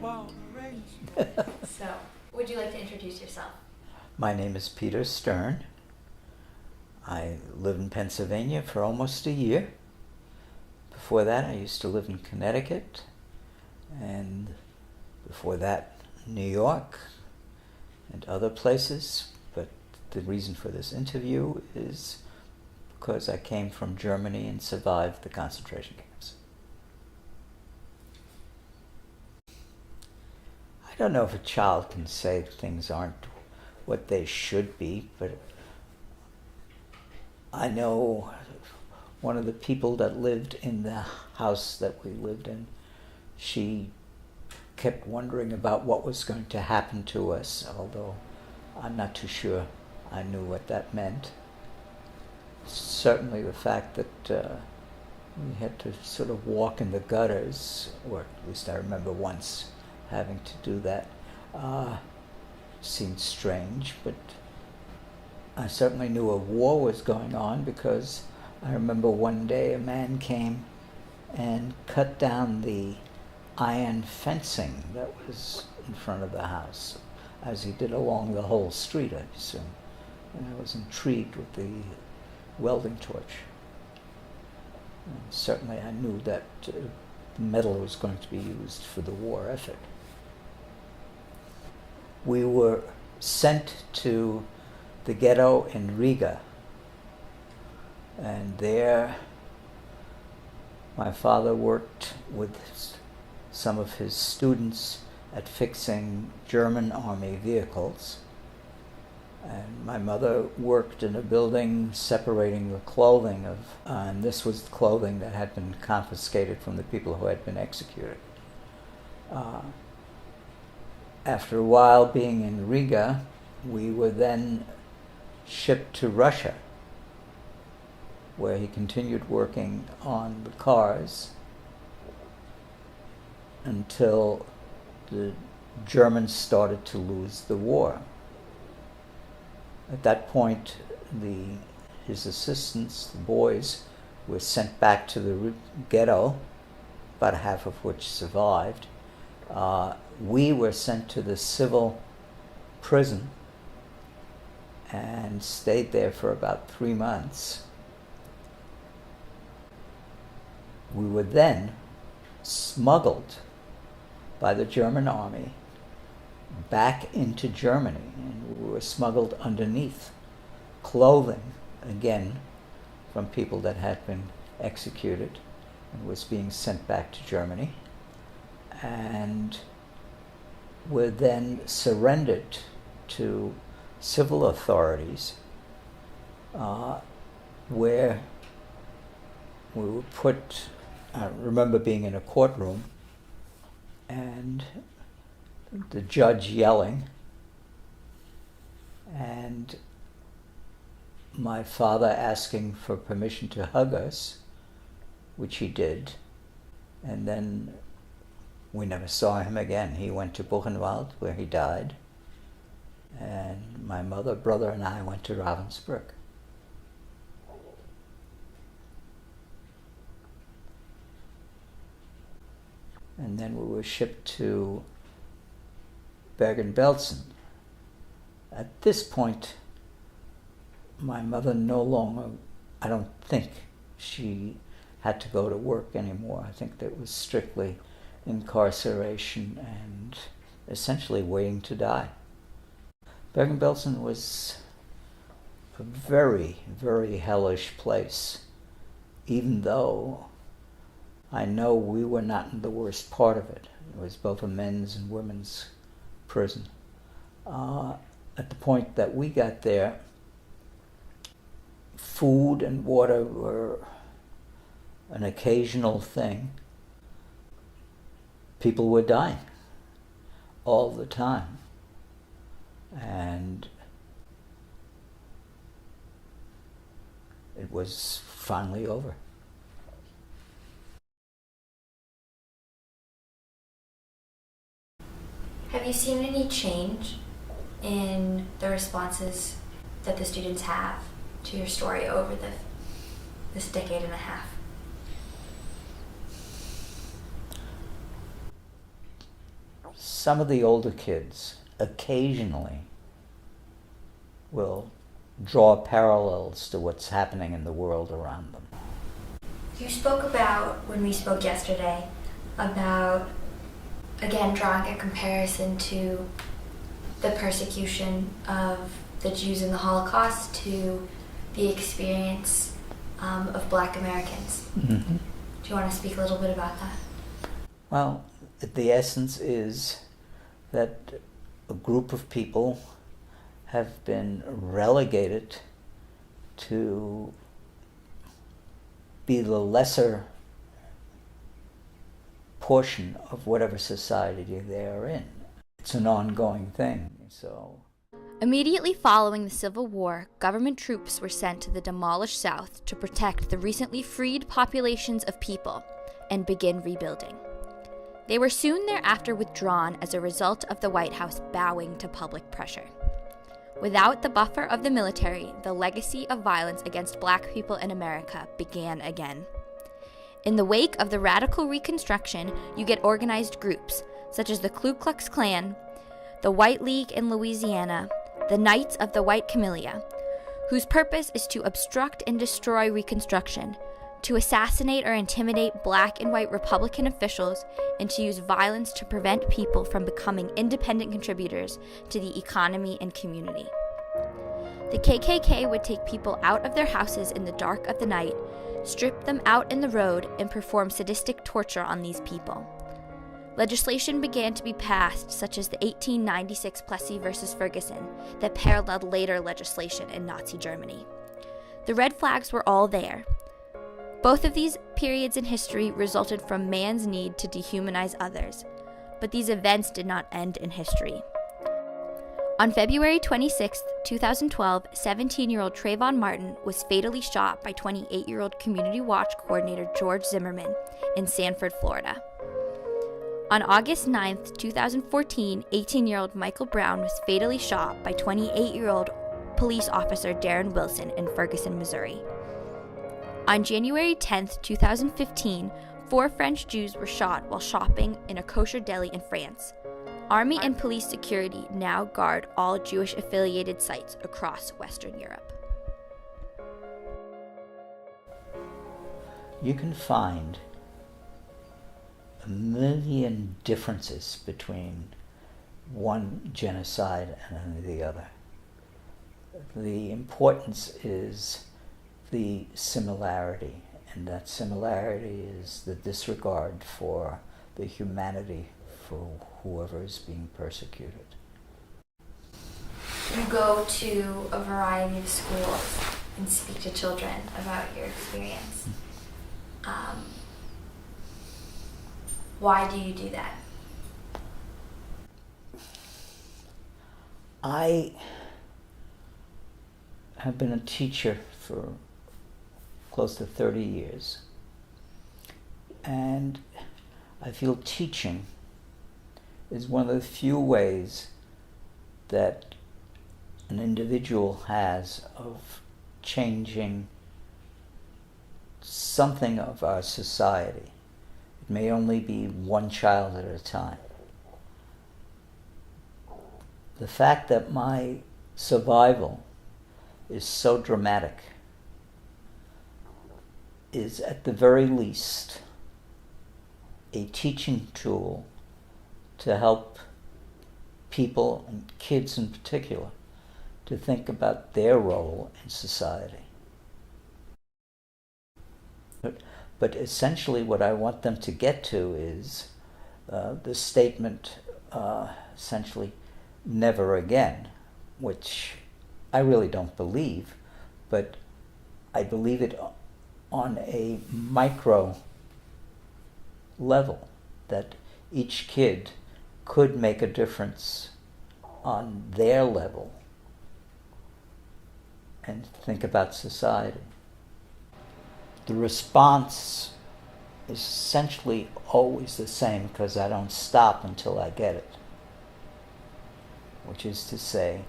So, would you like to introduce yourself? My name is Peter Stern. I live in Pennsylvania for almost a year. Before that, I used to live in Connecticut, and before that, New York and other places. But the reason for this interview is because I came from Germany and survived the concentration camps. I don't know if a child can say things aren't what they should be, but I know one of the people that lived in the house that we lived in, she kept wondering about what was going to happen to us, although I'm not too sure I knew what that meant. Certainly the fact that we had to sort of walk in the gutters, or at least I remember once having to do that, seemed strange, but I certainly knew a war was going on because I remember one day a man came and cut down the iron fencing that was in front of the house, as he did along the whole street, I assume. And I was intrigued with the welding torch. And certainly I knew that metal was going to be used for the war effort. We were sent to the ghetto in Riga, and there my father worked with some of his students at fixing German army vehicles, and my mother worked in a building separating the clothing of, and this was the clothing that had been confiscated from the people who had been executed. After a while being in Riga, we were then shipped to Russia, where he continued working on the cars until the Germans started to lose the war. At that point, his assistants, the boys, were sent back to the ghetto, about half of which survived. We were sent to the civil prison and stayed there for about 3 months. We were then smuggled by the German army back into Germany, and we were smuggled underneath clothing, again, from people that had been executed, and was being sent back to Germany, and were then surrendered to civil authorities, where we were put. I remember being in a courtroom and the judge yelling, and my father asking for permission to hug us, which he did, and then we never saw him again. He went to Buchenwald, where he died, and my mother, brother, and I went to Ravensburg. And then we were shipped to Bergen-Belsen. At this point, my mother no longer, I don't think she had to go to work anymore. I think that was strictly incarceration and essentially waiting to die. Bergen-Belsen was a very, very hellish place, even though I know we were not in the worst part of it. It was both a men's and women's prison. At the point that we got there, food and water were an occasional thing. People were dying all the time. And it was finally over. Have you seen any change in the responses that the students have to your story over this decade and a half? some of the older kids occasionally will draw parallels to what's happening in the world around them. You spoke about, when we spoke yesterday, about, again, drawing a comparison to the persecution of the Jews in the Holocaust to the experience of Black Americans. Mm-hmm. Do you want to speak a little bit about that? Well, the essence is that a group of people have been relegated to be the lesser portion of whatever society they are in. It's an ongoing thing, so. Immediately following the Civil War, government troops were sent to the demolished South to protect the recently freed populations of people and begin rebuilding. They were soon thereafter withdrawn as a result of the White House bowing to public pressure. Without the buffer of the military, the legacy of violence against Black people in America began again. In the wake of the radical Reconstruction, you get organized groups, such as the Ku Klux Klan, the White League in Louisiana, the Knights of the White Camellia, whose purpose is to obstruct and destroy Reconstruction, to assassinate or intimidate Black and white Republican officials, and to use violence to prevent people from becoming independent contributors to the economy and community. The KKK would take people out of their houses in the dark of the night, strip them out in the road, and perform sadistic torture on these people. Legislation began to be passed, such as the 1896 Plessy versus Ferguson, that paralleled later legislation in Nazi Germany. The red flags were all there. Both of these periods in history resulted from man's need to dehumanize others, but these events did not end in history. On February 26, 2012, 17-year-old Trayvon Martin was fatally shot by 28-year-old Community Watch coordinator George Zimmerman in Sanford, Florida. On August 9, 2014, 18-year-old Michael Brown was fatally shot by 28-year-old police officer Darren Wilson in Ferguson, Missouri. On January 10, 2015, 4 French Jews were shot while shopping in a kosher deli in France. Army and police security now guard all Jewish-affiliated sites across Western Europe. You can find a million differences between one genocide and the other. The importance is the similarity, and that similarity is the disregard for the humanity for whoever is being persecuted. You go to a variety of schools and speak to children about your experience. Why do you do that? I have been a teacher for close to 30 years, and I feel teaching is one of the few ways that an individual has of changing something of our society. It may only be one child at a time. The fact that my survival is so dramatic is at the very least a teaching tool to help people, and kids in particular, to think about their role in society. But essentially what I want them to get to is the statement, essentially, never again, which I really don't believe, but I believe it on a micro level, that each kid could make a difference on their level and think about society. The response is essentially always the same because I don't stop until I get it, which is to say,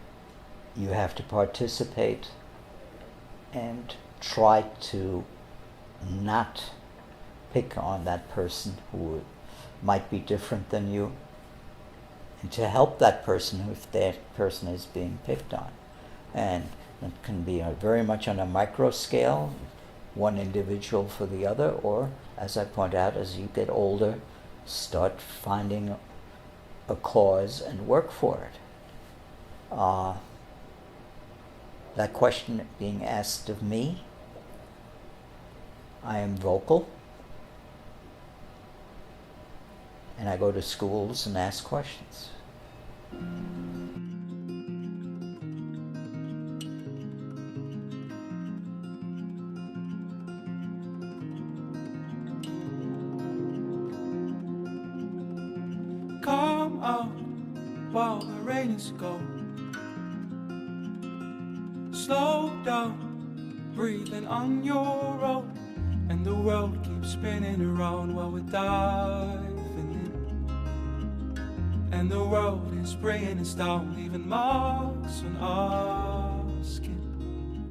you have to participate and try to not pick on that person who might be different than you, and to help that person if that person is being picked on. And it can be very much on a micro scale, one individual for the other, or, as I point out, as you get older, start finding a cause and work for it. That question being asked of me, I am vocal, and I go to schools and ask questions. Come out while the rain is gone. Slow down, breathing on your own, and the world keeps spinning around while we're diving in. And the world is bringing us down, leaving marks on our skin.